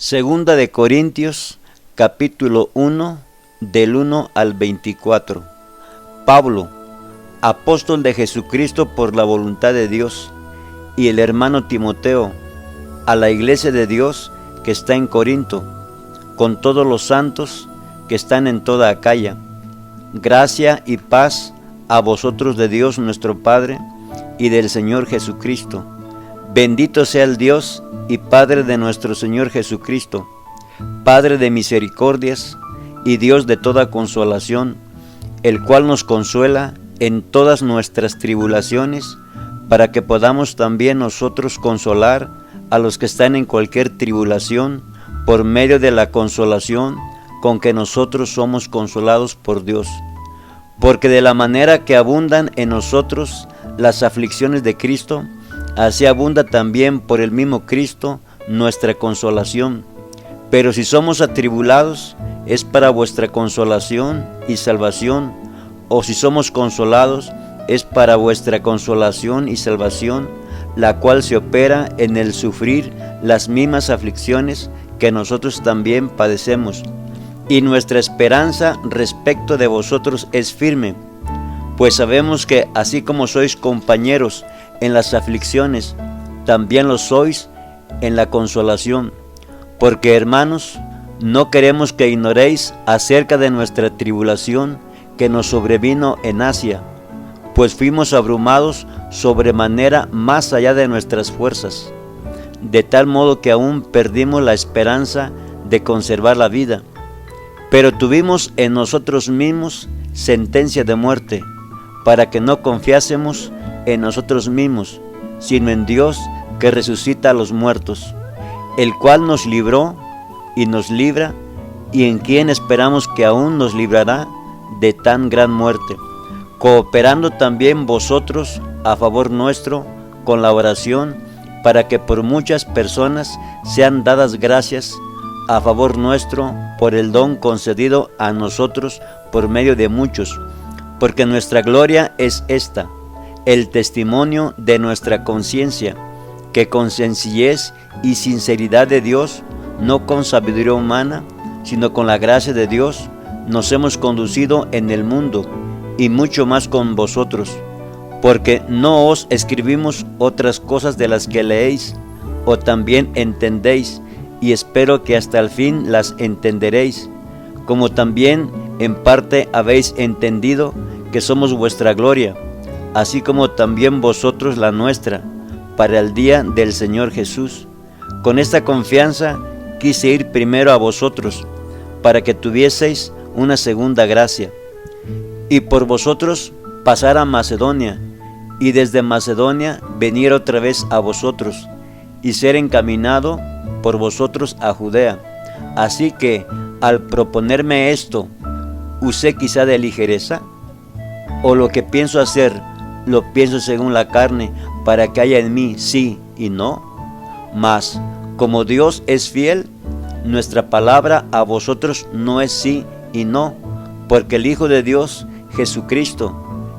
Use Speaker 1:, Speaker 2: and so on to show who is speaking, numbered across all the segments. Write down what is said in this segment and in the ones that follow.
Speaker 1: Segunda de Corintios, capítulo 1, del 1 al 24. Pablo, apóstol de Jesucristo por la voluntad de Dios, y el hermano Timoteo, a la iglesia de Dios que está en Corinto, con todos los santos que están en toda Acaya. Gracia y paz a vosotros de Dios nuestro Padre y del Señor Jesucristo. Bendito sea el Dios y Padre de nuestro Señor Jesucristo, Padre de misericordias y Dios de toda consolación, el cual nos consuela en todas nuestras tribulaciones, para que podamos también nosotros consolar a los que están en cualquier tribulación, por medio de la consolación con que nosotros somos consolados por Dios. Porque de la manera que abundan en nosotros las aflicciones de Cristo, así abunda también por el mismo Cristo nuestra consolación. Pero si somos atribulados, es para vuestra consolación y salvación, o si somos consolados, es para vuestra consolación y salvación, la cual se opera en el sufrir las mismas aflicciones que nosotros también padecemos. Y nuestra esperanza respecto de vosotros es firme, pues sabemos que así como sois compañeros en las aflicciones, también lo sois en la consolación. Porque, hermanos, no queremos que ignoréis acerca de nuestra tribulación que nos sobrevino en Asia, pues fuimos abrumados sobremanera más allá de nuestras fuerzas, de tal modo que aún perdimos la esperanza de conservar la vida. Pero tuvimos en nosotros mismos sentencia de muerte, para que no confiásemos en nosotros mismos, sino en Dios que resucita a los muertos, el cual nos libró y nos libra, y en quien esperamos que aún nos librará de tan gran muerte, cooperando también vosotros a favor nuestro con la oración, para que por muchas personas sean dadas gracias a favor nuestro por el don concedido a nosotros por medio de muchos, porque nuestra gloria es esta, el testimonio de nuestra conciencia, que con sencillez y sinceridad de Dios, no con sabiduría humana, sino con la gracia de Dios, nos hemos conducido en el mundo, y mucho más con vosotros, porque no os escribimos otras cosas de las que leéis, o también entendéis, y espero que hasta el fin las entenderéis, como también en parte habéis entendido que somos vuestra gloria, así como también vosotros la nuestra, para el día del Señor Jesús. Con esta confianza quise ir primero a vosotros, para que tuvieseis una segunda gracia, y por vosotros pasar a Macedonia, y desde Macedonia venir otra vez a vosotros, y ser encaminado por vosotros a Judea. Así que, al proponerme esto, ¿usé quizá de ligereza? ¿O lo que pienso hacer, lo pienso según la carne, para que haya en mí sí y no? Mas, como Dios es fiel, nuestra palabra a vosotros no es sí y no, porque el Hijo de Dios, Jesucristo,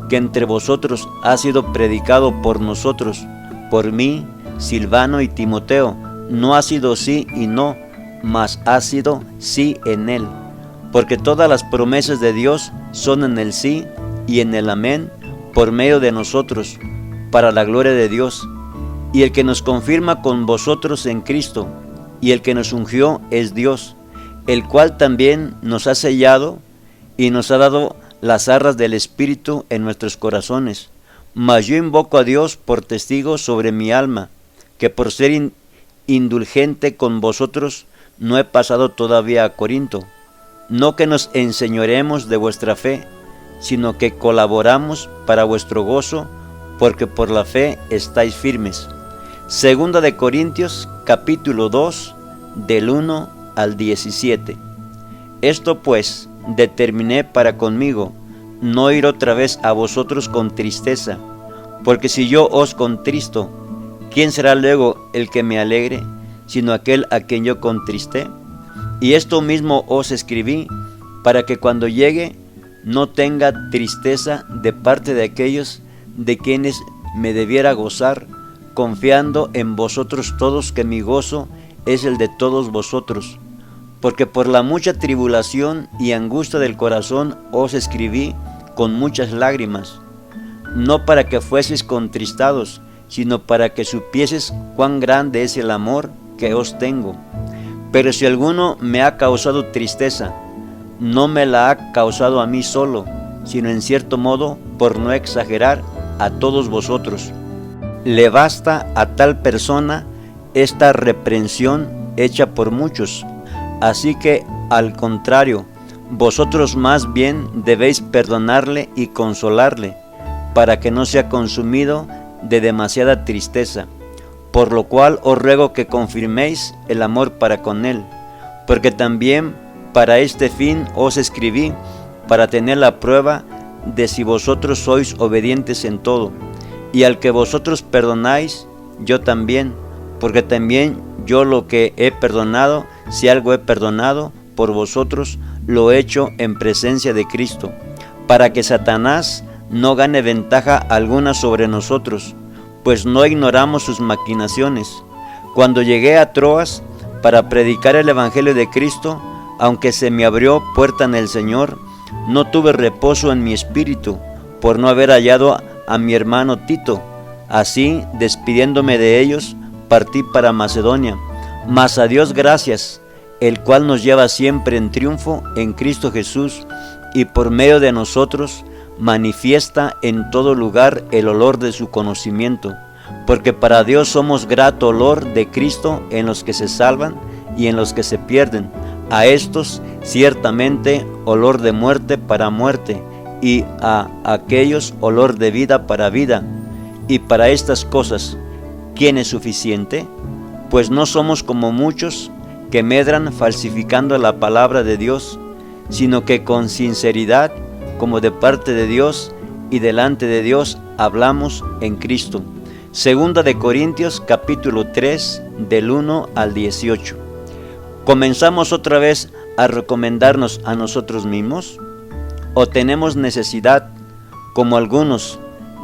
Speaker 1: que entre vosotros ha sido predicado por nosotros, por mí, Silvano y Timoteo, no ha sido sí y no, mas ha sido sí en él, porque todas las promesas de Dios son en el sí y en el amén, por medio de nosotros, para la gloria de Dios. Y el que nos confirma con vosotros en Cristo, y el que nos ungió es Dios, el cual también nos ha sellado y nos ha dado las arras del Espíritu en nuestros corazones. Mas yo invoco a Dios por testigo sobre mi alma, que por ser indulgente con vosotros no he pasado todavía a Corinto, no que nos enseñoremos de vuestra fe, sino que colaboramos para vuestro gozo, porque por la fe estáis firmes. Segunda de Corintios, capítulo 2, del 1 al 17. Esto pues determiné para conmigo, no ir otra vez a vosotros con tristeza, porque si yo os contristo, ¿quién será luego el que me alegre, sino aquel a quien yo contristé? Y esto mismo os escribí, para que cuando llegue no tenga tristeza de parte de aquellos de quienes me debiera gozar, confiando en vosotros todos que mi gozo es el de todos vosotros, porque por la mucha tribulación y angustia del corazón os escribí con muchas lágrimas, no para que fueseis contristados, sino para que supieseis cuán grande es el amor que os tengo. Pero si alguno me ha causado tristeza, no me la ha causado a mí solo, sino en cierto modo, por no exagerar, a todos vosotros. Le basta a tal persona esta reprensión hecha por muchos. Así que, al contrario, vosotros más bien debéis perdonarle y consolarle, para que no sea consumido de demasiada tristeza. Por lo cual os ruego que confirméis el amor para con él, porque también para este fin os escribí, para tener la prueba de si vosotros sois obedientes en todo. Y al que vosotros perdonáis, yo también, porque también yo lo que he perdonado, si algo he perdonado por vosotros, lo he hecho en presencia de Cristo, para que Satanás no gane ventaja alguna sobre nosotros, pues no ignoramos sus maquinaciones. Cuando llegué a Troas para predicar el Evangelio de Cristo, aunque se me abrió puerta en el Señor, no tuve reposo en mi espíritu por no haber hallado a mi hermano Tito. Así, despidiéndome de ellos, partí para Macedonia. Mas a Dios gracias, el cual nos lleva siempre en triunfo en Cristo Jesús, y por medio de nosotros manifiesta en todo lugar el olor de su conocimiento, porque para Dios somos grato olor de Cristo en los que se salvan y en los que se pierden. A estos ciertamente olor de muerte para muerte, y a aquellos olor de vida para vida. Y para estas cosas, ¿quién es suficiente? Pues no somos como muchos que medran falsificando la palabra de Dios, sino que con sinceridad, como de parte de Dios y delante de Dios, hablamos en Cristo. Segunda de Corintios capítulo 3, del 1 al 18. ¿Comenzamos otra vez a recomendarnos a nosotros mismos? ¿O tenemos necesidad, como algunos,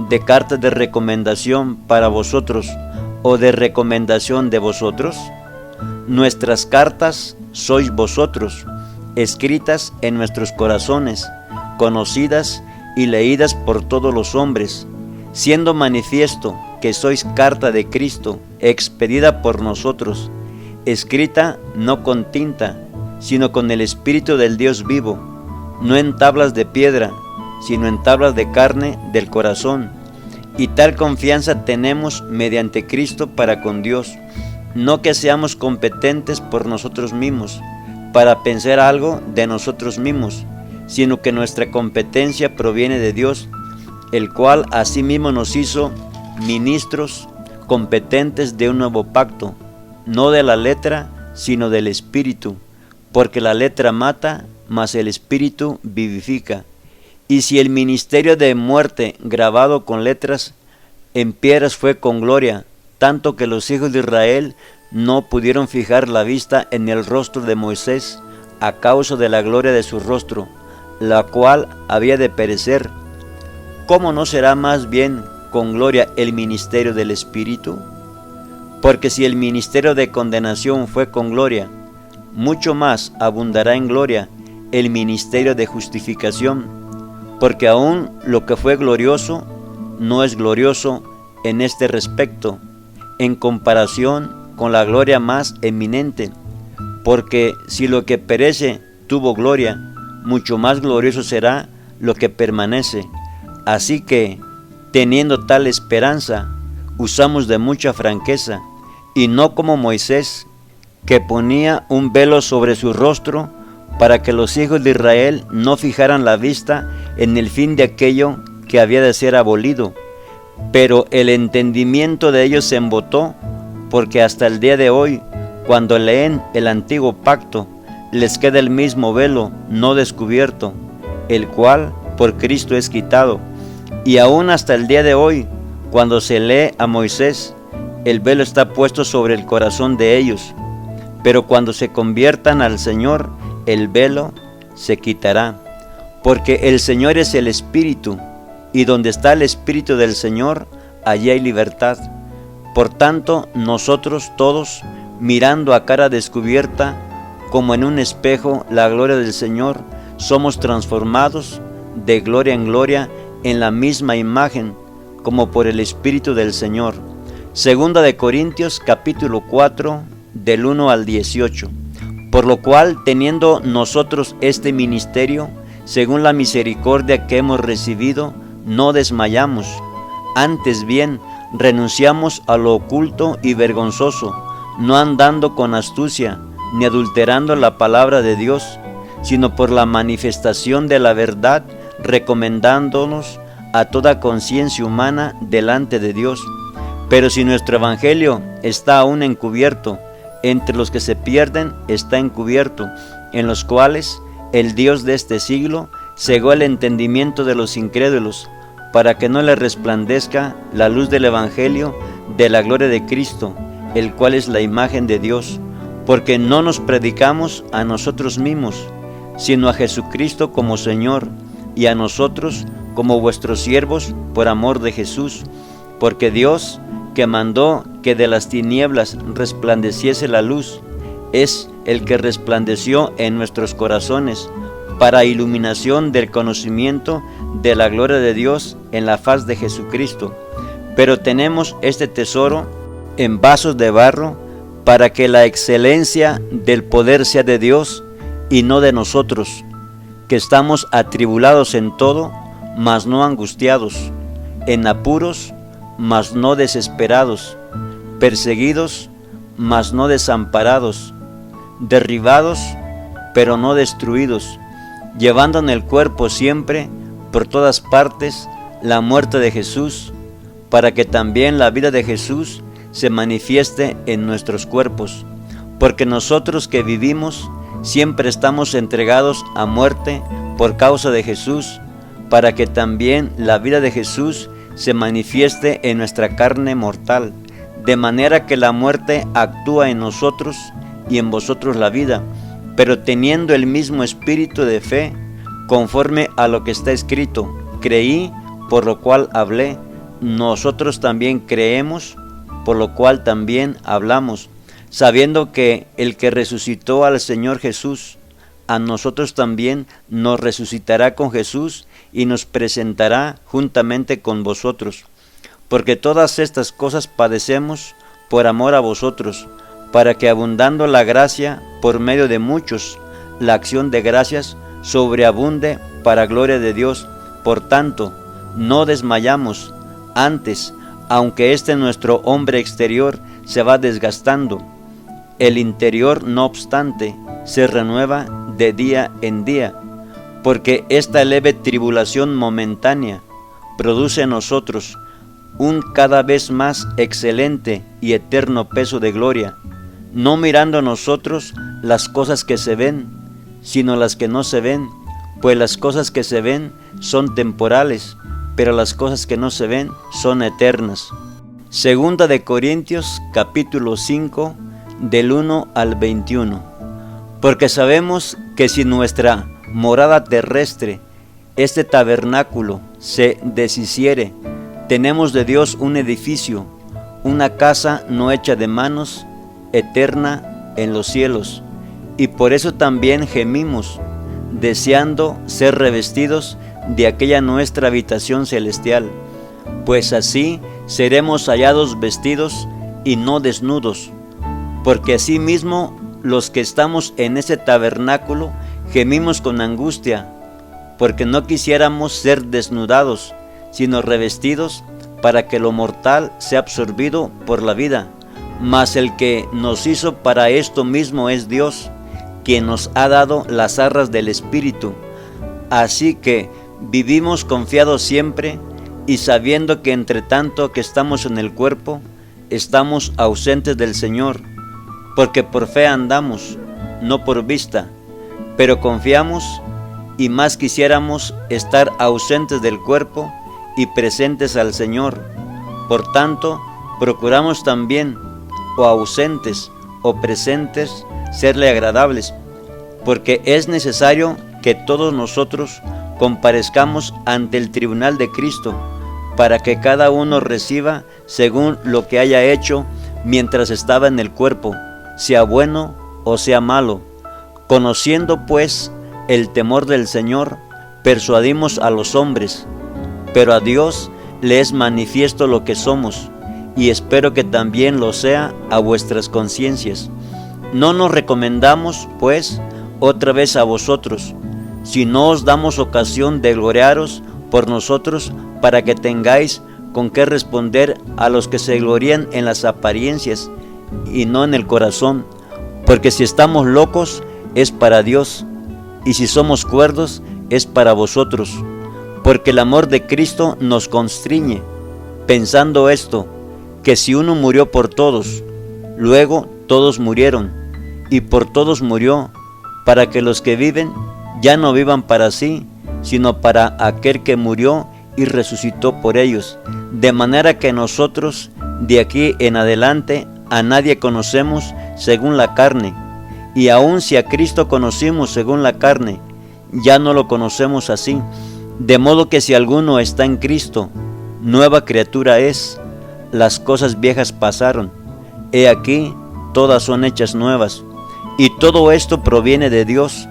Speaker 1: de cartas de recomendación para vosotros o de recomendación de vosotros? Nuestras cartas sois vosotros, escritas en nuestros corazones, conocidas y leídas por todos los hombres, siendo manifiesto que sois carta de Cristo, expedida por nosotros, escrita no con tinta, sino con el Espíritu del Dios vivo, no en tablas de piedra, sino en tablas de carne del corazón. Y tal confianza tenemos mediante Cristo para con Dios, no que seamos competentes por nosotros mismos, para pensar algo de nosotros mismos, sino que nuestra competencia proviene de Dios, el cual asimismo nos hizo ministros competentes de un nuevo pacto, no de la letra, sino del Espíritu, porque la letra mata, mas el Espíritu vivifica. Y si el ministerio de muerte grabado con letras en piedras fue con gloria, tanto que los hijos de Israel no pudieron fijar la vista en el rostro de Moisés a causa de la gloria de su rostro, la cual había de perecer, ¿cómo no será más bien con gloria el ministerio del Espíritu? Porque si el ministerio de condenación fue con gloria, mucho más abundará en gloria el ministerio de justificación, porque aún lo que fue glorioso no es glorioso en este respecto, en comparación con la gloria más eminente, porque si lo que perece tuvo gloria, mucho más glorioso será lo que permanece. Así que, teniendo tal esperanza, usamos de mucha franqueza, y no como Moisés, que ponía un velo sobre su rostro, para que los hijos de Israel no fijaran la vista en el fin de aquello que había de ser abolido. Pero el entendimiento de ellos se embotó, porque hasta el día de hoy, cuando leen el antiguo pacto, les queda el mismo velo no descubierto, el cual por Cristo es quitado. Y aún hasta el día de hoy, cuando se lee a Moisés, el velo está puesto sobre el corazón de ellos. Pero cuando se conviertan al Señor, el velo se quitará. Porque el Señor es el Espíritu, y donde está el Espíritu del Señor, allí hay libertad. Por tanto, nosotros todos, mirando a cara descubierta, como en un espejo, la gloria del Señor, somos transformados de gloria en gloria en la misma imagen, como por el Espíritu del Señor. Segunda de Corintios capítulo 4, del 1 al 18. Por lo cual, teniendo nosotros este ministerio, según la misericordia que hemos recibido, no desmayamos. Antes bien, renunciamos a lo oculto y vergonzoso, no andando con astucia, ni adulterando la palabra de Dios, sino por la manifestación de la verdad, recomendándonos a toda conciencia humana delante de Dios. Pero si nuestro evangelio está aún encubierto, entre los que se pierden está encubierto, en los cuales el Dios de este siglo cegó el entendimiento de los incrédulos, para que no les resplandezca la luz del evangelio de la gloria de Cristo, el cual es la imagen de Dios. Porque no nos predicamos a nosotros mismos, sino a Jesucristo como Señor, y a nosotros como vuestros siervos por amor de Jesús. Porque Dios, que mandó que de las tinieblas resplandeciese la luz, es el que resplandeció en nuestros corazones, para iluminación del conocimiento de la gloria de Dios en la faz de Jesucristo. Pero tenemos este tesoro en vasos de barro, para que la excelencia del poder sea de Dios y no de nosotros, que estamos atribulados en todo, mas no angustiados, en apuros, mas no desesperados, perseguidos, mas no desamparados, derribados, pero no destruidos, llevando en el cuerpo siempre, por todas partes, la muerte de Jesús, para que también la vida de Jesús se manifieste en nuestros cuerpos. Porque nosotros que vivimos, siempre estamos entregados a muerte por causa de Jesús, para que también la vida de Jesús se manifieste en nuestra carne mortal, de manera que la muerte actúa en nosotros y en vosotros la vida, pero teniendo el mismo espíritu de fe, conforme a lo que está escrito: creí, por lo cual hablé. Nosotros también creemos, por lo cual también hablamos, sabiendo que el que resucitó al Señor Jesús, a nosotros también nos resucitará con Jesús y nos presentará juntamente con vosotros. Porque todas estas cosas padecemos por amor a vosotros, para que abundando la gracia por medio de muchos, la acción de gracias sobreabunde para gloria de Dios. Por tanto, no desmayamos, antes, aunque nuestro hombre exterior se va desgastando, el interior, no obstante, se renueva de día en día, porque esta leve tribulación momentánea produce en nosotros un cada vez más excelente y eterno peso de gloria, no mirando nosotros las cosas que se ven, sino las que no se ven, pues las cosas que se ven son temporales, pero las cosas que no se ven son eternas. Segunda de Corintios capítulo 5, del 1 al 21. Porque sabemos que si nuestra morada terrestre, este tabernáculo, se deshiciere, tenemos de Dios un edificio, una casa no hecha de manos, eterna en los cielos. Y por eso también gemimos, deseando ser revestidos de aquella nuestra habitación celestial, pues así seremos hallados vestidos y no desnudos. Porque asimismo los que estamos en ese tabernáculo gemimos con angustia, porque no quisiéramos ser desnudados, sino revestidos, para que lo mortal sea absorbido por la vida. Mas el que nos hizo para esto mismo es Dios, quien nos ha dado las arras del Espíritu. Así que vivimos confiados siempre, y sabiendo que entre tanto que estamos en el cuerpo, estamos ausentes del Señor, porque por fe andamos, no por vista, pero confiamos, y más quisiéramos estar ausentes del cuerpo y presentes al Señor. Por tanto, procuramos también, o ausentes o presentes, serle agradables, porque es necesario que todos nosotros comparezcamos ante el tribunal de Cristo, para que cada uno reciba según lo que haya hecho mientras estaba en el cuerpo, sea bueno o sea malo. Conociendo pues el temor del Señor, persuadimos a los hombres, pero a Dios le es manifiesto lo que somos, y espero que también lo sea a vuestras conciencias. No nos recomendamos, pues, otra vez a vosotros, si no os damos ocasión de gloriaros por nosotros, para que tengáis con qué responder a los que se glorían en las apariencias y no en el corazón, porque si estamos locos es para Dios, y si somos cuerdos es para vosotros, porque el amor de Cristo nos constriñe, pensando esto, que si uno murió por todos, luego todos murieron, y por todos murió, para que los que viven ya no vivan para sí, sino para aquel que murió y resucitó por ellos, de manera que nosotros de aquí en adelante a nadie conocemos según la carne, y aun si a Cristo conocimos según la carne, ya no lo conocemos así, de modo que si alguno está en Cristo, nueva criatura es, las cosas viejas pasaron, he aquí, todas son hechas nuevas, y todo esto proviene de Dios,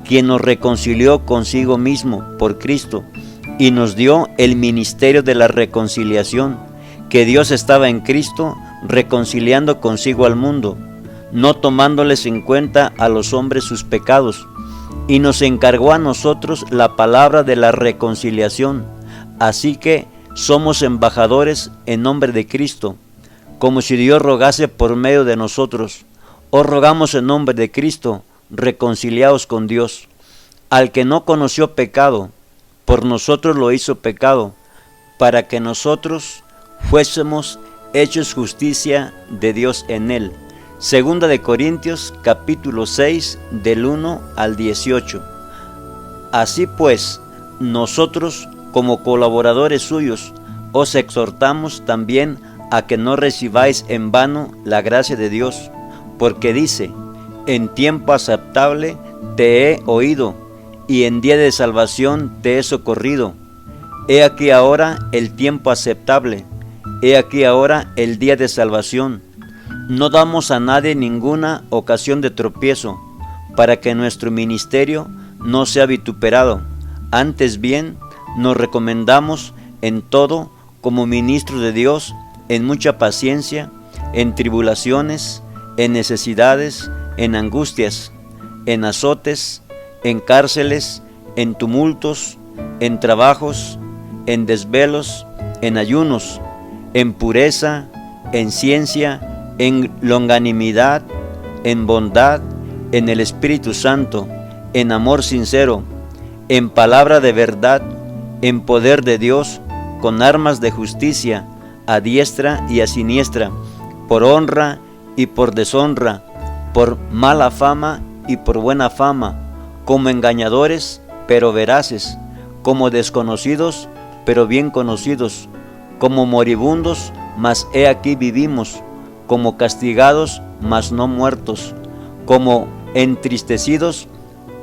Speaker 1: quien nos reconcilió consigo mismo por Cristo, y nos dio el ministerio de la reconciliación, que Dios estaba en Cristo reconciliando consigo al mundo, no tomándoles en cuenta a los hombres sus pecados, y nos encargó a nosotros la palabra de la reconciliación. Así que somos embajadores en nombre de Cristo, como si Dios rogase por medio de nosotros. Os rogamos en nombre de Cristo, reconciliaos con Dios. Al que no conoció pecado, por nosotros lo hizo pecado, para que nosotros fuésemos hechos justicia de Dios en él. Segunda de Corintios capítulo 6 del 1 al 18. Así pues, nosotros como colaboradores suyos os exhortamos también a que no recibáis en vano la gracia de Dios, porque dice, en tiempo aceptable te he oído, y en día de salvación te he socorrido. He aquí ahora el tiempo aceptable, he aquí ahora el día de salvación. No damos a nadie ninguna ocasión de tropiezo, para que nuestro ministerio no sea vituperado. Antes bien, nos recomendamos en todo como ministros de Dios, en mucha paciencia, en tribulaciones, en necesidades, en angustias, en azotes, en cárceles, en tumultos, en trabajos, en desvelos, en ayunos, en pureza, en ciencia, en longanimidad, en bondad, en el Espíritu Santo, en amor sincero, en palabra de verdad, en poder de Dios, con armas de justicia, a diestra y a siniestra, por honra y por deshonra, por mala fama y por buena fama, como engañadores, pero veraces, como desconocidos, pero bien conocidos, como moribundos, mas he aquí vivimos, como castigados, mas no muertos, como entristecidos,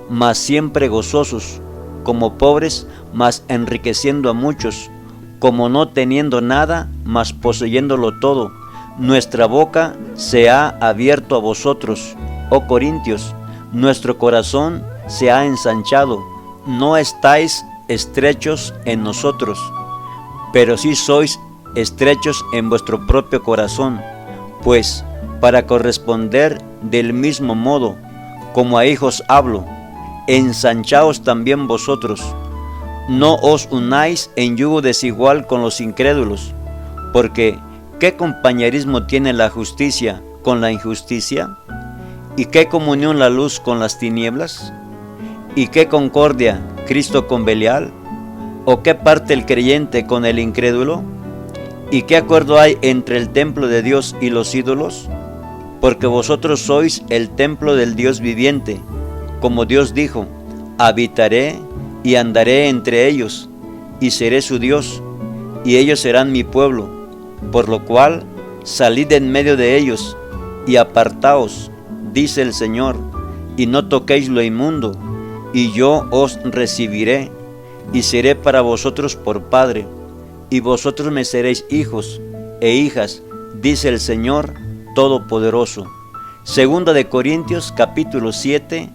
Speaker 1: mas siempre gozosos, como pobres, mas enriqueciendo a muchos, como no teniendo nada, mas poseyéndolo todo. Nuestra boca se ha abierto a vosotros, oh Corintios, nuestro corazón se ha ensanchado, no estáis estrechos en nosotros, pero sí sois estrechos en vuestro propio corazón, pues para corresponder del mismo modo, como a hijos hablo, ensanchaos también vosotros. No os unáis en yugo desigual con los incrédulos, porque ¿qué compañerismo tiene la justicia con la injusticia? ¿Y qué comunión la luz con las tinieblas? ¿Y qué concordia Cristo con Belial? ¿O qué parte el creyente con el incrédulo? ¿Y qué acuerdo hay entre el templo de Dios y los ídolos? Porque vosotros sois el templo del Dios viviente, como Dios dijo, habitaré y andaré entre ellos, y seré su Dios, y ellos serán mi pueblo, por lo cual salid en medio de ellos, y apartaos, dice el Señor, y no toquéis lo inmundo, y yo os recibiré, y seré para vosotros por Padre, y vosotros me seréis hijos e hijas, dice el Señor Todopoderoso. Segunda de Corintios capítulo 7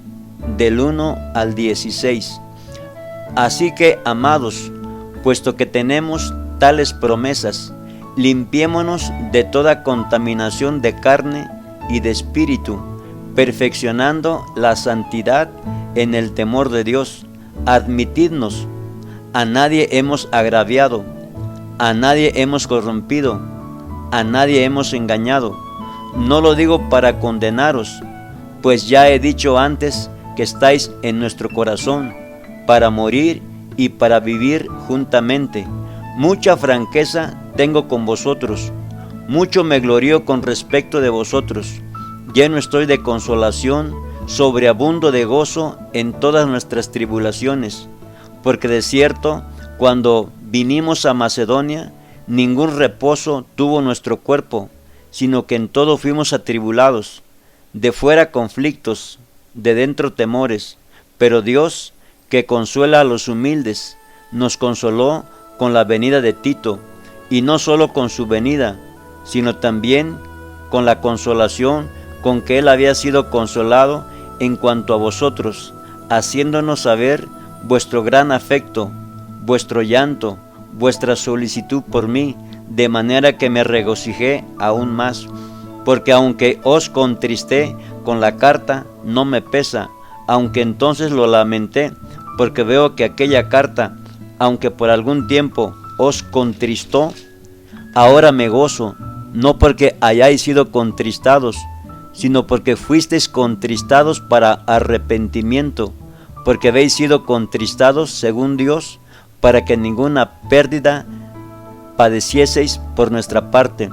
Speaker 1: del 1 al 16. Así que, amados, puesto que tenemos tales promesas, limpiémonos de toda contaminación de carne y de espíritu, perfeccionando la santidad en el temor de Dios. Admitidnos, a nadie hemos agraviado, a nadie hemos corrompido, a nadie hemos engañado. No lo digo para condenaros, pues ya he dicho antes que estáis en nuestro corazón, para morir y para vivir juntamente. Mucha franqueza tengo con vosotros, mucho me glorío con respecto de vosotros. Lleno estoy de consolación, sobreabundo de gozo en todas nuestras tribulaciones, porque de cierto, cuando vinimos a Macedonia, ningún reposo tuvo nuestro cuerpo, sino que en todo fuimos atribulados, de fuera conflictos, de dentro temores, pero Dios, que consuela a los humildes, nos consoló con la venida de Tito, y no solo con su venida, sino también con la consolación con que él había sido consolado en cuanto a vosotros, haciéndonos saber vuestro gran afecto, vuestro llanto, vuestra solicitud por mí, de manera que me regocijé aún más, porque aunque os contristé con la carta, no me pesa, aunque entonces lo lamenté, porque veo que aquella carta, aunque por algún tiempo os contristó, ahora me gozo, no porque hayáis sido contristados, sino porque fuisteis contristados para arrepentimiento, porque habéis sido contristados según Dios, para que ninguna pérdida padecieseis por nuestra parte,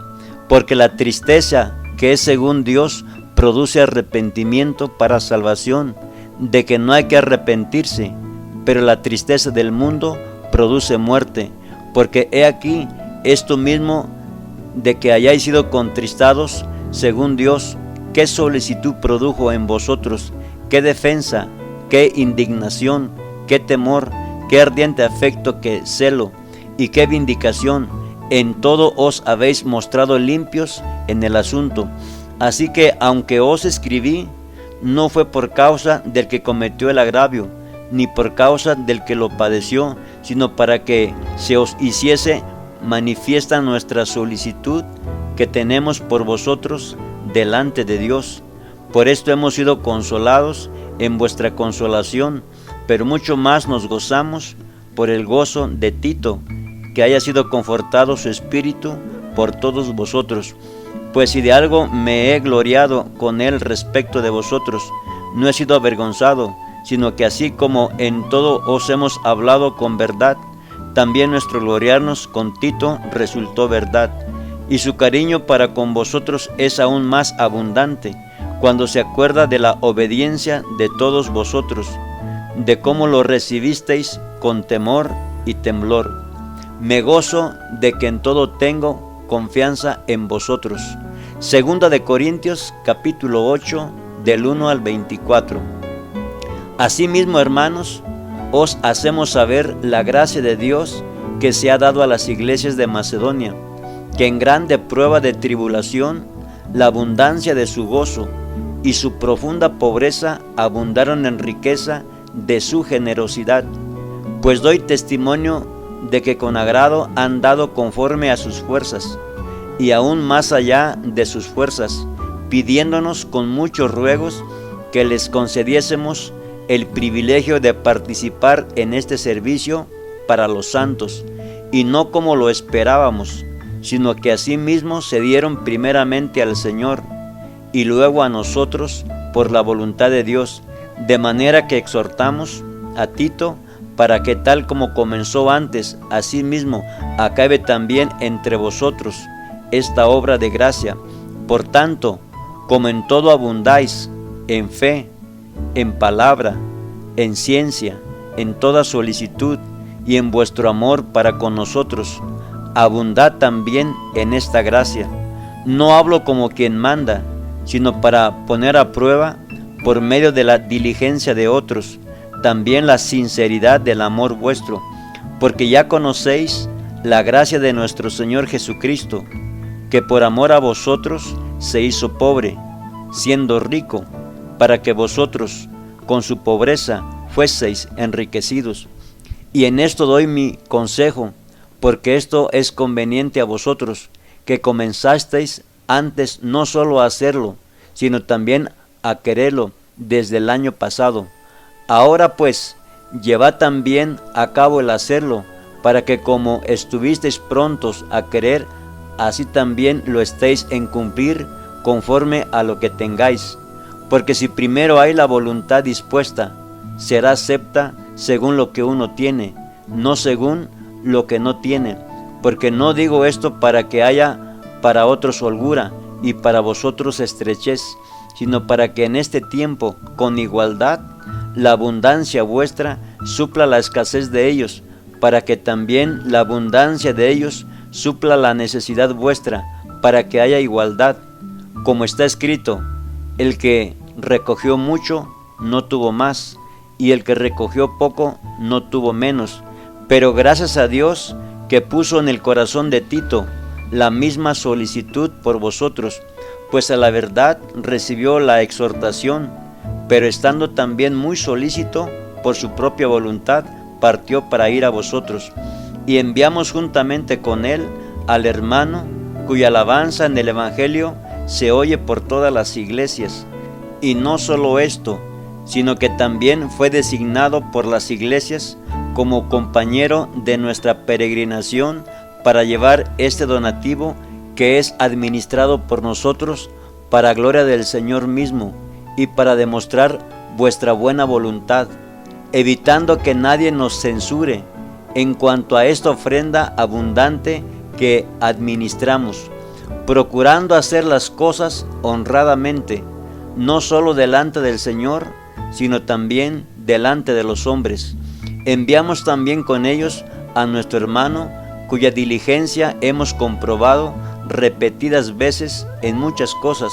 Speaker 1: porque la tristeza que es según Dios produce arrepentimiento para salvación, de que no hay que arrepentirse, pero la tristeza del mundo produce muerte, porque he aquí esto mismo de que hayáis sido contristados según Dios, qué solicitud produjo en vosotros, qué defensa, qué indignación, qué temor, qué ardiente afecto, qué celo y qué vindicación. En todo os habéis mostrado limpios en el asunto. Así que aunque os escribí, no fue por causa del que cometió el agravio, ni por causa del que lo padeció, sino para que se os hiciese manifiesta nuestra solicitud que tenemos por vosotros delante de Dios. Por esto hemos sido consolados en vuestra consolación, pero mucho más nos gozamos por el gozo de Tito, que haya sido confortado su espíritu por todos vosotros. Pues si de algo me he gloriado con él respecto de vosotros, no he sido avergonzado, sino que así como en todo os hemos hablado con verdad, también nuestro gloriarnos con Tito resultó verdad. Y su cariño para con vosotros es aún más abundante, cuando se acuerda de la obediencia de todos vosotros, de cómo lo recibisteis con temor y temblor. Me gozo de que en todo tengo confianza en vosotros. Segunda de Corintios capítulo 8 del 1 al 24. Asimismo, hermanos, os hacemos saber la gracia de Dios que se ha dado a las iglesias de Macedonia, que en grande prueba de tribulación, la abundancia de su gozo y su profunda pobreza abundaron en riqueza de su generosidad. Pues doy testimonio de que con agrado han dado conforme a sus fuerzas, y aún más allá de sus fuerzas, pidiéndonos con muchos ruegos que les concediésemos el privilegio de participar en este servicio para los santos, y no como lo esperábamos, sino que asimismo se dieron primeramente al Señor, y luego a nosotros por la voluntad de Dios, de manera que exhortamos a Tito para que tal como comenzó antes, asimismo acabe también entre vosotros esta obra de gracia. Por tanto, como en todo abundáis, en fe, en palabra, en ciencia, en toda solicitud y en vuestro amor para con nosotros, abundad también en esta gracia. No hablo como quien manda, sino para poner a prueba, por medio de la diligencia de otros, también la sinceridad del amor vuestro, porque ya conocéis la gracia de nuestro Señor Jesucristo, que por amor a vosotros se hizo pobre, siendo rico, para que vosotros, con su pobreza, fueseis enriquecidos. Y en esto doy mi consejo, porque esto es conveniente a vosotros, que comenzasteis antes no solo a hacerlo, sino también a quererlo desde el año pasado. Ahora pues, llevad también a cabo el hacerlo, para que como estuvisteis prontos a querer, así también lo estéis en cumplir conforme a lo que tengáis. Porque si primero hay la voluntad dispuesta, será acepta según lo que uno tiene, no según lo que no tiene. Porque no digo esto para que haya para otros holgura y para vosotros estrechez, sino para que en este tiempo, con igualdad, la abundancia vuestra supla la escasez de ellos, para que también la abundancia de ellos supla la necesidad vuestra, para que haya igualdad. Como está escrito, el que recogió mucho no tuvo más, y el que recogió poco no tuvo menos. Pero gracias a Dios que puso en el corazón de Tito la misma solicitud por vosotros, pues a la verdad recibió la exhortación, pero estando también muy solícito por su propia voluntad, partió para ir a vosotros. Y enviamos juntamente con él al hermano, cuya alabanza en el Evangelio se oye por todas las iglesias. Y no solo esto, sino que también fue designado por las iglesias como compañero de nuestra peregrinación para llevar este donativo que es administrado por nosotros para gloria del Señor mismo y para demostrar vuestra buena voluntad, evitando que nadie nos censure en cuanto a esta ofrenda abundante que administramos, procurando hacer las cosas honradamente, no solo delante del Señor, sino también delante de los hombres. Enviamos también con ellos a nuestro hermano, cuya diligencia hemos comprobado repetidas veces en muchas cosas,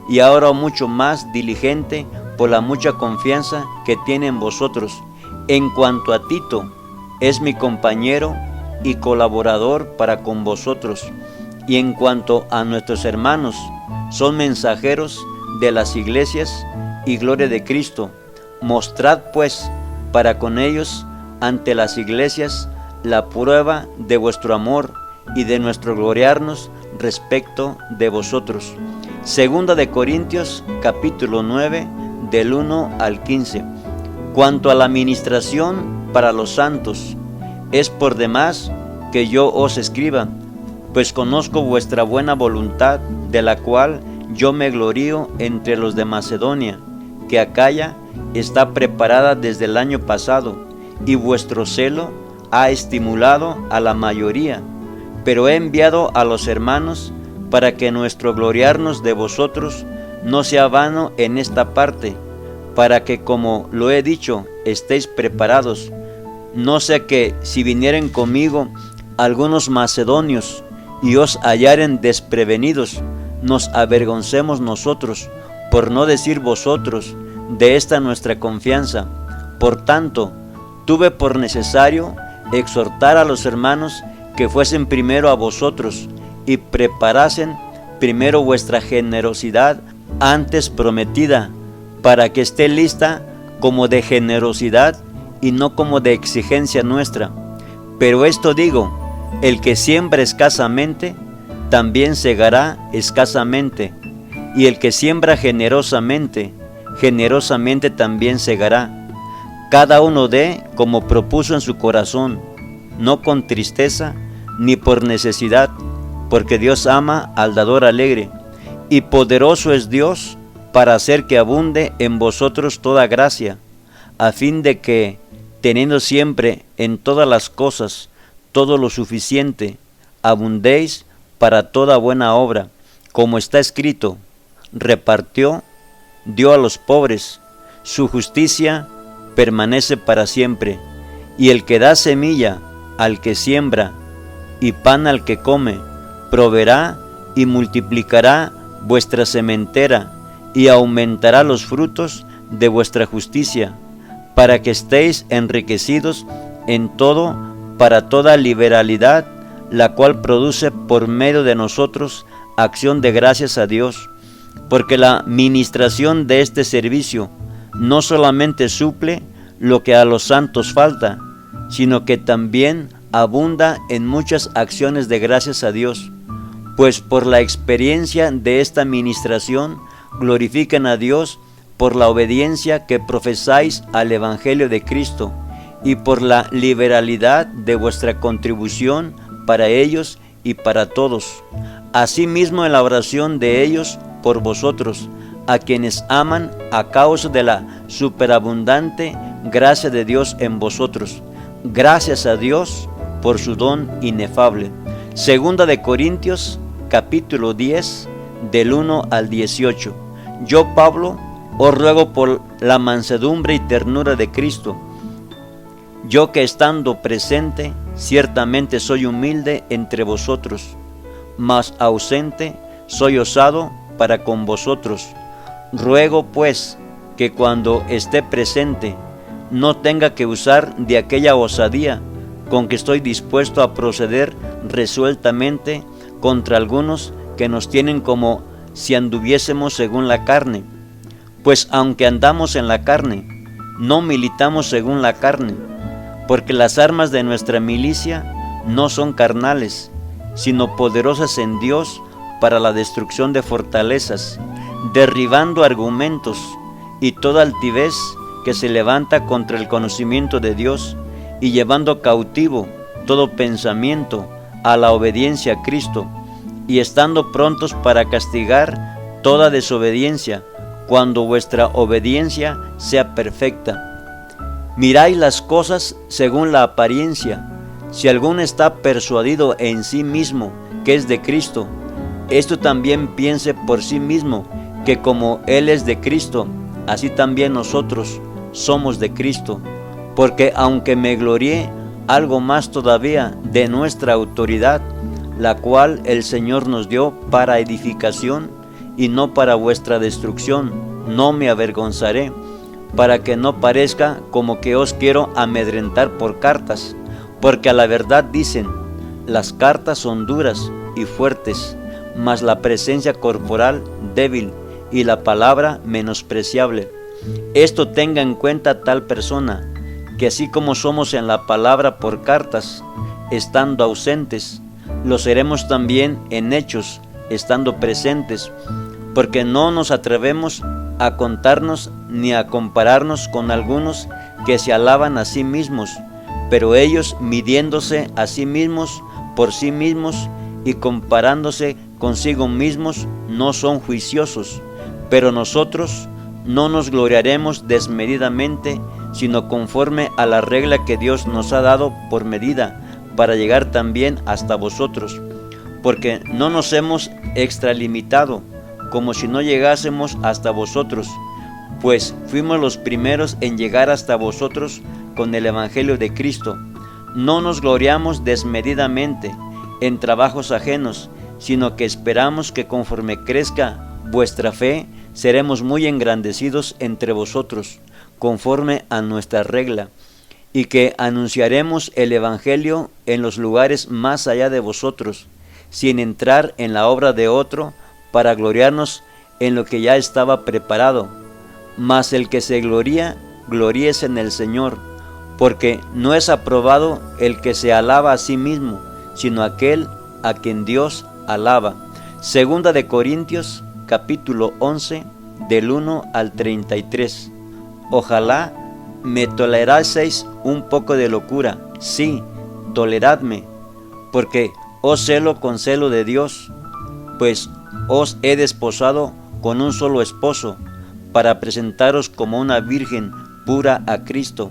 Speaker 1: y ahora mucho más diligente por la mucha confianza que tiene en vosotros. En cuanto a Tito, es mi compañero y colaborador para con vosotros, y en cuanto a nuestros hermanos, son mensajeros de las iglesias y gloria de Cristo. Mostrad pues para con ellos ante las iglesias la prueba de vuestro amor y de nuestro gloriarnos respecto de vosotros. Segunda de Corintios capítulo 9 del 1 al 15. Cuanto a la ministración para los santos, es por demás que yo os escriba, pues conozco vuestra buena voluntad, de la cual yo me glorío entre los de Macedonia, que Acaya está preparada desde el año pasado, y vuestro celo ha estimulado a la mayoría. Pero he enviado a los hermanos para que nuestro gloriarnos de vosotros no sea vano en esta parte, para que, como lo he dicho, estéis preparados. No sea que, si vinieren conmigo algunos macedonios y os hallaren desprevenidos, nos avergoncemos nosotros, por no decir vosotros, de esta nuestra confianza. Por tanto, tuve por necesario exhortar a los hermanos que fuesen primero a vosotros y preparasen primero vuestra generosidad antes prometida, para que esté lista como de generosidad y no como de exigencia nuestra. Pero esto digo, el que siembra escasamente, también segará escasamente, y el que siembra generosamente, generosamente también segará. Cada uno dé como propuso en su corazón, no con tristeza ni por necesidad, porque Dios ama al dador alegre, y poderoso es Dios para hacer que abunde en vosotros toda gracia, a fin de que, teniendo siempre en todas las cosas todo lo suficiente, abundéis para toda buena obra, como está escrito, repartió, dio a los pobres, su justicia permanece para siempre. Y el que da semilla al que siembra y pan al que come, proveerá y multiplicará vuestra sementera y aumentará los frutos de vuestra justicia, para que estéis enriquecidos en todo para toda liberalidad, la cual produce por medio de nosotros acción de gracias a Dios. porque la ministración de este servicio no solamente suple lo que a los santos falta, sino que también abunda en muchas acciones de gracias a Dios, pues por la experiencia de esta ministración glorifican a Dios por la obediencia que profesáis al Evangelio de Cristo y por la liberalidad de vuestra contribución para ellos y para todos. Asimismo en la oración de ellos por vosotros, a quienes aman a causa de la superabundante gracia de Dios en vosotros. Gracias a Dios por su don inefable. Segunda de Corintios, capítulo 10, del 1 al 18. Yo, Pablo, os ruego por la mansedumbre y ternura de Cristo, yo que estando presente, ciertamente soy humilde entre vosotros, mas ausente soy osado para con vosotros. Ruego pues que cuando esté presente no tenga que usar de aquella osadía con que estoy dispuesto a proceder resueltamente contra algunos que nos tienen como si anduviésemos según la carne. Pues aunque andamos en la carne, no militamos según la carne, porque las armas de nuestra milicia no son carnales, sino poderosas en Dios para la destrucción de fortalezas, derribando argumentos y toda altivez que se levanta contra el conocimiento de Dios, y llevando cautivo todo pensamiento a la obediencia a Cristo, y estando prontos para castigar toda desobediencia, cuando vuestra obediencia sea perfecta. Miráis las cosas según la apariencia. Si alguno está persuadido en sí mismo que es de Cristo, esto también piense por sí mismo, que como Él es de Cristo, así también nosotros somos de Cristo. Porque aunque me glorié algo más todavía de nuestra autoridad, la cual el Señor nos dio para edificación y no para vuestra destrucción, no me avergonzaré, para que no parezca como que os quiero amedrentar por cartas, porque a la verdad dicen, las cartas son duras y fuertes, mas la presencia corporal débil y la palabra menospreciable. Esto tenga en cuenta tal persona, que así como somos en la palabra por cartas, estando ausentes, lo seremos también en hechos, estando presentes, porque no nos atrevemos a contarnos ni a compararnos con algunos que se alaban a sí mismos, pero ellos midiéndose a sí mismos por sí mismos y comparándose consigo mismos no son juiciosos. Pero nosotros no nos gloriaremos desmedidamente, sino conforme a la regla que Dios nos ha dado por medida, para llegar también hasta vosotros, porque no nos hemos extralimitado, como si no llegásemos hasta vosotros, pues fuimos los primeros en llegar hasta vosotros con el Evangelio de Cristo. No nos gloriamos desmedidamente en trabajos ajenos, sino que esperamos que conforme crezca vuestra fe, seremos muy engrandecidos entre vosotros, conforme a nuestra regla, y que anunciaremos el Evangelio en los lugares más allá de vosotros, sin entrar en la obra de otro, para gloriarnos en lo que ya estaba preparado. Mas el que se gloría, gloríese en el Señor, porque no es aprobado el que se alaba a sí mismo, sino aquel a quien Dios alaba. Segunda de Corintios, capítulo 11, del 1 al 33. Ojalá me toleraseis un poco de locura, sí, toleradme, porque os celo con celo de Dios, pues os he desposado con un solo esposo, para presentaros como una virgen pura a Cristo.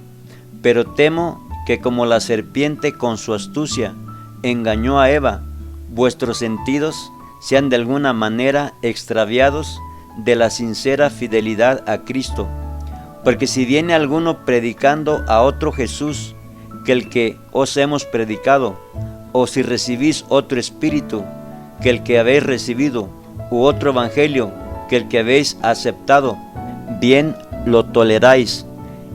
Speaker 1: Pero temo que como la serpiente con su astucia engañó a Eva, vuestros sentidos sean de alguna manera extraviados de la sincera fidelidad a Cristo. Porque si viene alguno predicando a otro Jesús que el que os hemos predicado, o si recibís otro espíritu que el que habéis recibido, u otro evangelio que el que habéis aceptado, bien lo toleráis.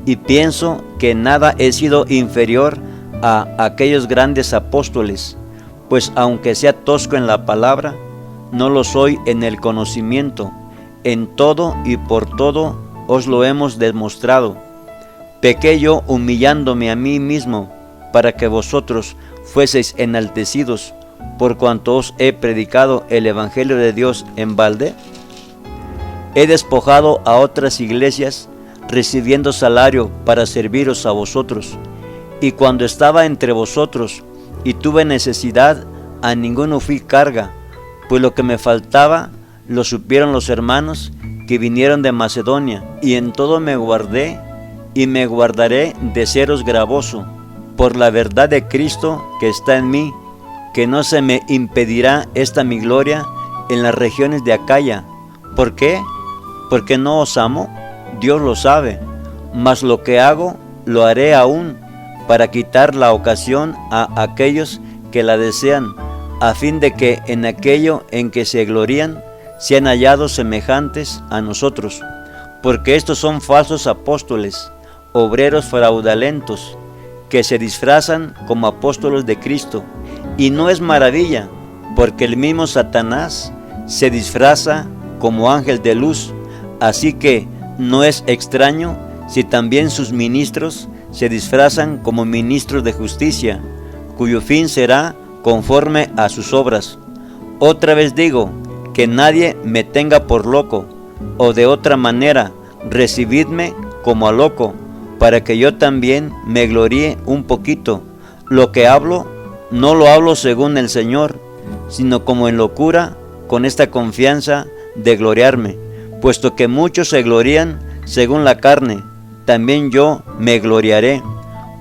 Speaker 1: Y pienso que nada he sido inferior a aquellos grandes apóstoles, pues aunque sea tosco en la palabra, no lo soy en el conocimiento, en todo y por todo os lo hemos demostrado. Pequé yo humillándome a mí mismo, para que vosotros fueseis enaltecidos, por cuanto os he predicado el Evangelio de Dios en balde. He despojado a otras iglesias, recibiendo salario para serviros a vosotros, y cuando estaba entre vosotros y tuve necesidad, a ninguno fui carga, pues lo que me faltaba lo supieron los hermanos que vinieron de Macedonia, y en todo me guardé y me guardaré de seros gravoso, por la verdad de Cristo que está en mí, que no se me impedirá esta mi gloria en las regiones de Acaya. ¿Por qué? ¿Porque no os amo? Dios lo sabe, mas lo que hago lo haré aún para quitar la ocasión a aquellos que la desean, a fin de que en aquello en que se glorían sean hallados semejantes a nosotros, porque estos son falsos apóstoles, obreros fraudulentos, que se disfrazan como apóstoles de Cristo, y no es maravilla, porque el mismo Satanás se disfraza como ángel de luz, así que no es extraño si también sus ministros se disfrazan como ministros de justicia, cuyo fin será conforme a sus obras. Otra vez digo, que nadie me tenga por loco, o de otra manera, recibidme como a loco, para que yo también me gloríe un poquito. Lo que hablo, no lo hablo según el Señor, sino como en locura, con esta confianza de gloriarme, puesto que muchos se glorían según la carne, también yo me gloriaré,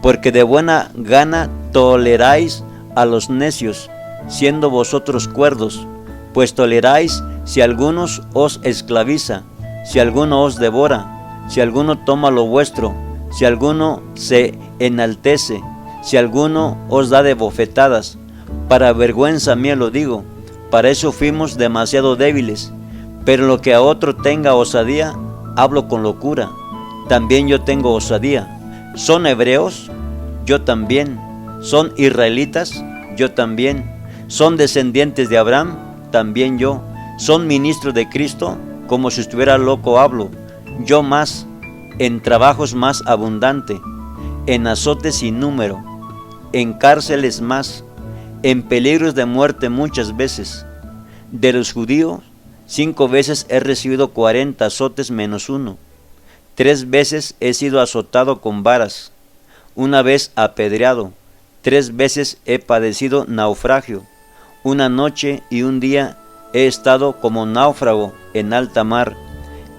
Speaker 1: porque de buena gana toleráis a los necios, siendo vosotros cuerdos, pues toleráis si algunos os esclaviza, si alguno os devora, si alguno toma lo vuestro, si alguno se enaltece, si alguno os da de bofetadas. Para vergüenza mía lo digo, para eso fuimos demasiado débiles, pero lo que a otro tenga osadía, hablo con locura, también yo tengo osadía. ¿Son hebreos? Yo también. ¿Son israelitas? Yo también. ¿Son descendientes de Abraham? También yo. ¿Son ministros de Cristo? Como si estuviera loco hablo. Yo más, en trabajos más abundante, en azotes sin número, en cárceles más, en peligros de muerte muchas veces. De los judíos, 5 veces he recibido 40 azotes menos 1. 3 veces he sido azotado con varas, 1 vez apedreado, 3 veces he padecido naufragio, 1 noche y 1 día he estado como náufrago en alta mar,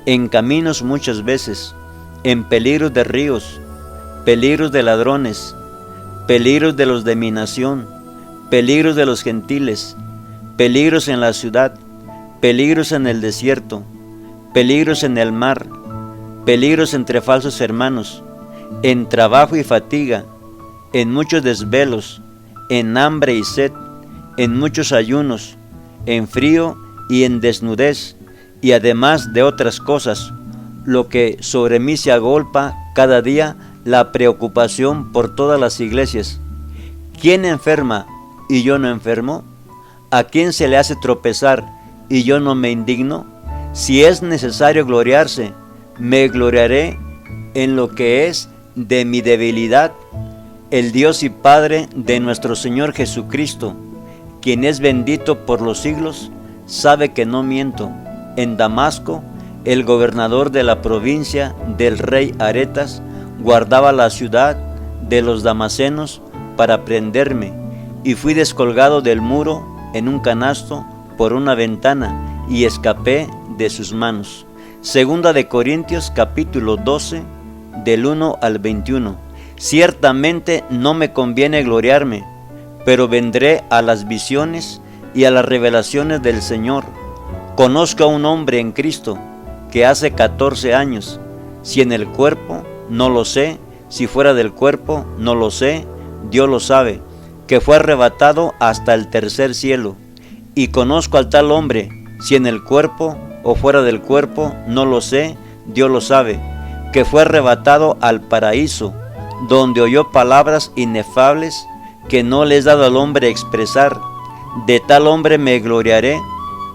Speaker 1: en caminos muchas veces, en peligros de ríos, peligros de ladrones, peligros de los de mi nación, peligros de los gentiles, peligros en la ciudad, peligros en el desierto, peligros en el mar, peligros entre falsos hermanos, en trabajo y fatiga, en muchos desvelos, en hambre y sed, en muchos ayunos, en frío y en desnudez, y además de otras cosas, lo que sobre mí se agolpa cada día la preocupación por todas las iglesias. ¿Quién enferma y yo no enfermo? ¿A quién se le hace tropezar y yo no me indigno? Si es necesario gloriarse, me gloriaré en lo que es de mi debilidad. El Dios y Padre de nuestro Señor Jesucristo, quien es bendito por los siglos, sabe que no miento. En Damasco, el gobernador de la provincia del rey Aretas guardaba la ciudad de los damasenos para prenderme, y fui descolgado del muro en un canasto por una ventana y escapé de sus manos. Segunda de Corintios capítulo 12, del 1 al 21. Ciertamente no me conviene gloriarme, pero vendré a las visiones y a las revelaciones del Señor. Conozco a un hombre en Cristo que hace 14 años, si en el cuerpo, no lo sé, si fuera del cuerpo, no lo sé, Dios lo sabe, que fue arrebatado hasta el tercer cielo. Y conozco al tal hombre, si en el cuerpo o fuera del cuerpo, no lo sé, Dios lo sabe, que fue arrebatado al paraíso, donde oyó palabras inefables que no le es dado al hombre expresar. De tal hombre me gloriaré,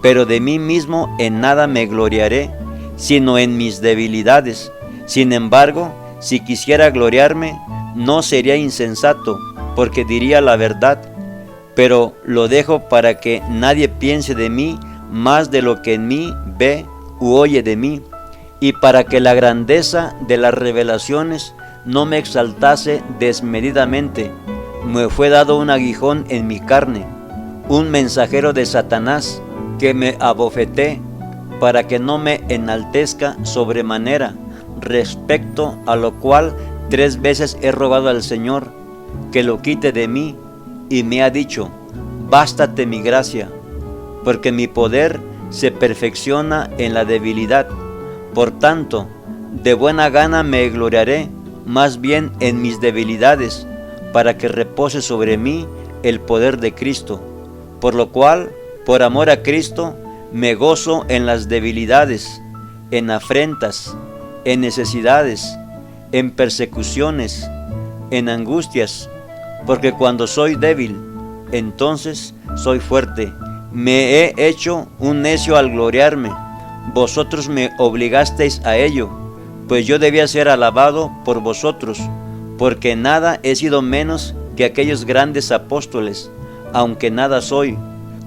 Speaker 1: pero de mí mismo en nada me gloriaré, sino en mis debilidades. Sin embargo, si quisiera gloriarme, no sería insensato, porque diría la verdad, pero lo dejo para que nadie piense de mí más de lo que en mí ve u oye de mí, y para que la grandeza de las revelaciones no me exaltase desmedidamente. Me fue dado un aguijón en mi carne, un mensajero de Satanás, que me abofeté, para que no me enaltezca sobremanera, respecto a lo cual 3 veces he rogado al Señor que lo quite de mí, y me ha dicho: bástate mi gracia, porque mi poder se perfecciona en la debilidad. Por tanto, de buena gana me gloriaré más bien en mis debilidades, para que repose sobre mí el poder de Cristo. Por lo cual, por amor a Cristo, me gozo en las debilidades, en afrentas, en necesidades, en persecuciones, en angustias, porque cuando soy débil, entonces soy fuerte. Me he hecho un necio al gloriarme. Vosotros me obligasteis a ello, pues yo debía ser alabado por vosotros, porque nada he sido menos que aquellos grandes apóstoles, aunque nada soy.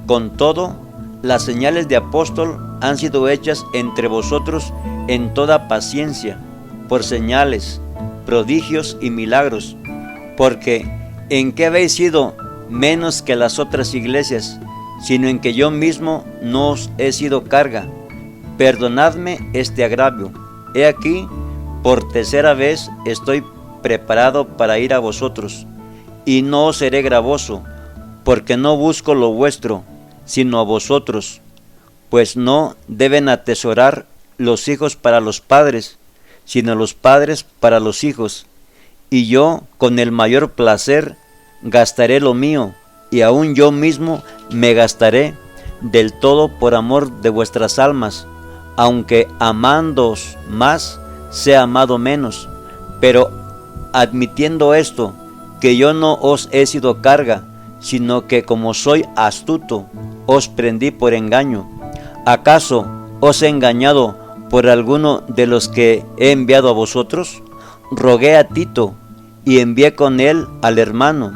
Speaker 1: Con todo, las señales de apóstol han sido hechas entre vosotros en toda paciencia, por señales, prodigios y milagros, porque ¿en qué habéis sido menos que las otras iglesias, sino en que yo mismo no os he sido carga? Perdonadme este agravio. He aquí, por 3ª vez estoy preparado para ir a vosotros, y no os seré gravoso, porque no busco lo vuestro, sino a vosotros, pues no deben atesorar los hijos para los padres, sino los padres para los hijos. Y yo, con el mayor placer, gastaré lo mío, y aun yo mismo me gastaré del todo por amor de vuestras almas, aunque amándoos más, sea amado menos. Pero admitiendo esto, que yo no os he sido carga, sino que como soy astuto, os prendí por engaño. ¿Acaso os he engañado por alguno de los que he enviado a vosotros? Rogué a Tito, y envié con él al hermano.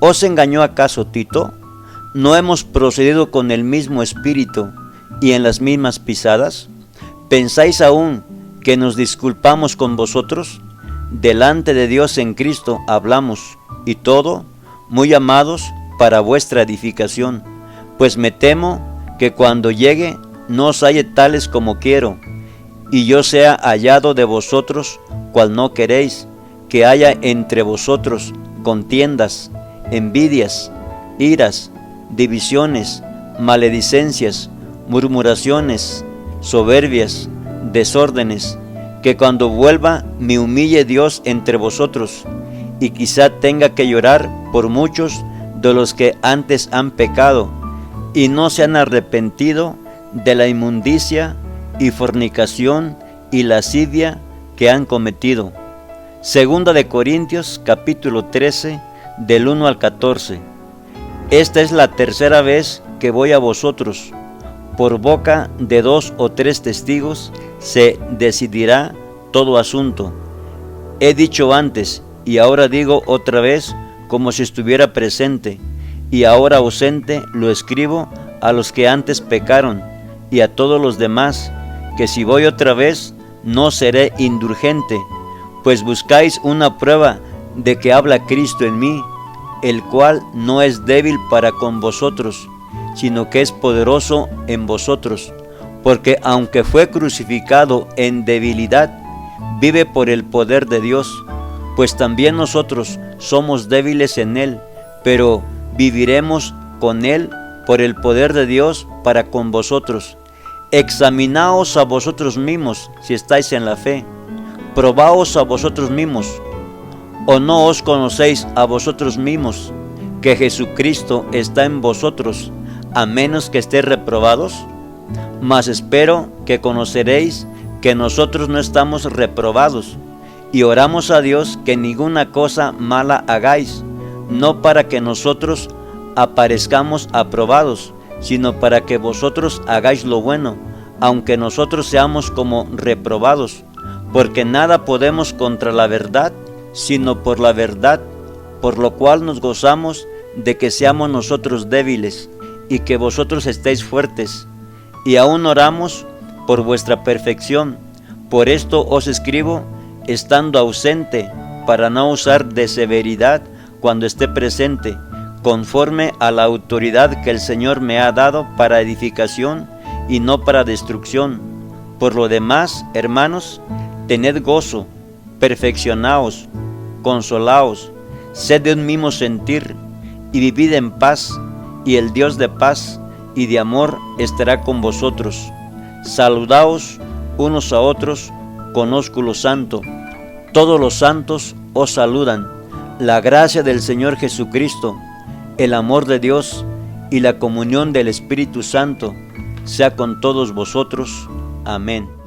Speaker 1: ¿Os engañó acaso Tito? ¿No hemos procedido con el mismo espíritu y en las mismas pisadas? ¿Pensáis aún que nos disculpamos con vosotros? Delante de Dios en Cristo hablamos, y todo, muy amados, para vuestra edificación. Pues me temo que cuando llegue no os halle tales como quiero, y yo sea hallado de vosotros cual no queréis, que haya entre vosotros contiendas, envidias, iras, divisiones, maledicencias, murmuraciones, soberbias, desórdenes, que cuando vuelva me humille Dios entre vosotros, y quizá tenga que llorar por muchos de los que antes han pecado, y no se han arrepentido de la inmundicia y fornicación y lascivia que han cometido. Segunda de Corintios capítulo 13, del 1 al 14. Esta es la 3ª vez que voy a vosotros. Por boca de 2 o 3 testigos se decidirá todo asunto. He dicho antes, y ahora digo otra vez, como si estuviera presente, y ahora ausente lo escribo a los que antes pecaron, y a todos los demás, que si voy otra vez, no seré indulgente, pues buscáis una prueba de que habla Cristo en mí, el cual no es débil para con vosotros, sino que es poderoso en vosotros, porque aunque fue crucificado en debilidad, vive por el poder de Dios, pues también nosotros somos débiles en él, pero viviremos con él por el poder de Dios para con vosotros. Examinaos a vosotros mismos si estáis en la fe. Probaos a vosotros mismos. ¿O no os conocéis a vosotros mismos que Jesucristo está en vosotros, a menos que estéis reprobados? Mas espero que conoceréis que nosotros no estamos reprobados, y oramos a Dios que ninguna cosa mala hagáis, no para que nosotros aparezcamos aprobados, sino para que vosotros hagáis lo bueno, aunque nosotros seamos como reprobados, porque nada podemos contra la verdad, sino por la verdad, por lo cual nos gozamos de que seamos nosotros débiles, y que vosotros estéis fuertes, y aún oramos por vuestra perfección. Por esto os escribo, estando ausente, para no usar de severidad cuando esté presente, conforme a la autoridad que el Señor me ha dado para edificación y no para destrucción. Por lo demás, hermanos, tened gozo, perfeccionaos, consolaos, sed de un mismo sentir, y vivid en paz, y el Dios de paz y de amor estará con vosotros. Saludaos unos a otros con ósculo santo. Todos los santos os saludan. La gracia del Señor Jesucristo, el amor de Dios y la comunión del Espíritu Santo sea con todos vosotros. Amén.